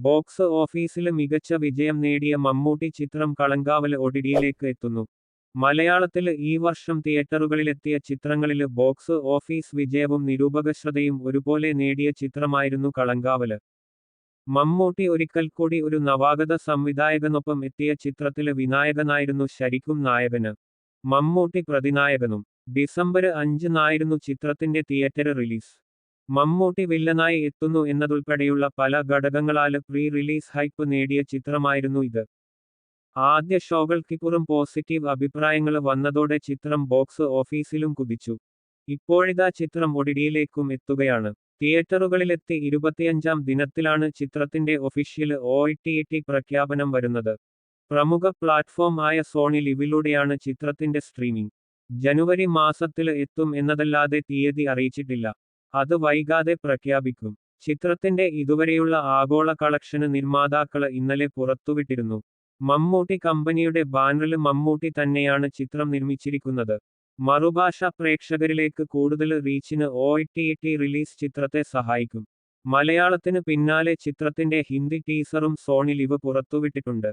Box ഓഫീസില് മികച്ച വിജയം നേടിയ മമ്മൂട്ടി ചിത്രം കളങ്കാവല് ഒടിടിയിലേക്ക് എത്തുന്നു. മലയാളത്തില് ഈ വർഷം തിയേറ്ററുകളിലെത്തിയ ചിത്രങ്ങളില് ബോക്സ് ഓഫീസ് വിജയവും നിരൂപകശ്രദ്ധയും ഒരുപോലെ നേടിയ ചിത്രമായിരുന്നു കളങ്കാവല്. മമ്മൂട്ടി ഒരിക്കൽ കൂടി ഒരു നവാഗത സംവിധായകനൊപ്പം എത്തിയ ചിത്രത്തില് വിനായകനായിരുന്നു ശരിക്കും നായകന്. മമ്മൂട്ടി പ്രതിനായകനും. ഡിസംബര് 5-നായിരുന്നു ചിത്രത്തിന്റെ തിയേറ്റര് റിലീസ്. മമ്മൂട്ടി വില്ലനായി എത്തുന്നു എന്നതുൾപ്പെടെയുള്ള പല ഘടകങ്ങളാല് പ്രീ റിലീസ് ഹൈപ്പ് നേടിയ ചിത്രമായിരുന്നു ഇത്. ആദ്യ ഷോകൾക്കിപ്പുറം പോസിറ്റീവ് അഭിപ്രായങ്ങള് വന്നതോടെ ചിത്രം ബോക്സ് ഓഫീസിലും കുതിച്ചു. ഇപ്പോഴിതാ ചിത്രം ഒടിടിയിലേക്കും എത്തുകയാണ്. തിയേറ്ററുകളിലെത്തി 25-ാം ദിനത്തിലാണ് ചിത്രത്തിന്റെ ഒഫീഷ്യല് OTT പ്രഖ്യാപനം വരുന്നത്. പ്രമുഖ പ്ലാറ്റ്ഫോം ആയ സോണി ലിവിലൂടെയാണ് ചിത്രത്തിന്റെ സ്ട്രീമിംഗ്. ജനുവരി മാസത്തില് എത്തും എന്നതല്ലാതെ തീയതി അറിയിച്ചിട്ടില്ല. അത് വൈകാതെ പ്രഖ്യാപിക്കും. ചിത്രത്തിന്റെ ഇതുവരെയുള്ള ആഗോള കളക്ഷന് നിർമ്മാതാക്കള് ഇന്നലെ പുറത്തുവിട്ടിരുന്നു. മമ്മൂട്ടി കമ്പനിയുടെ ബാനറില് മമ്മൂട്ടി തന്നെയാണ് ചിത്രം നിർമ്മിച്ചിരിക്കുന്നത്. മറുഭാഷാ പ്രേക്ഷകരിലേക്ക് കൂടുതല് റീച്ചിന് OTT റിലീസ് ചിത്രത്തെ സഹായിക്കും. മലയാളത്തിന് പിന്നാലെ ചിത്രത്തിന്റെ ഹിന്ദി ടീസറും സോണി ലിവ് പുറത്തുവിട്ടിട്ടുണ്ട്.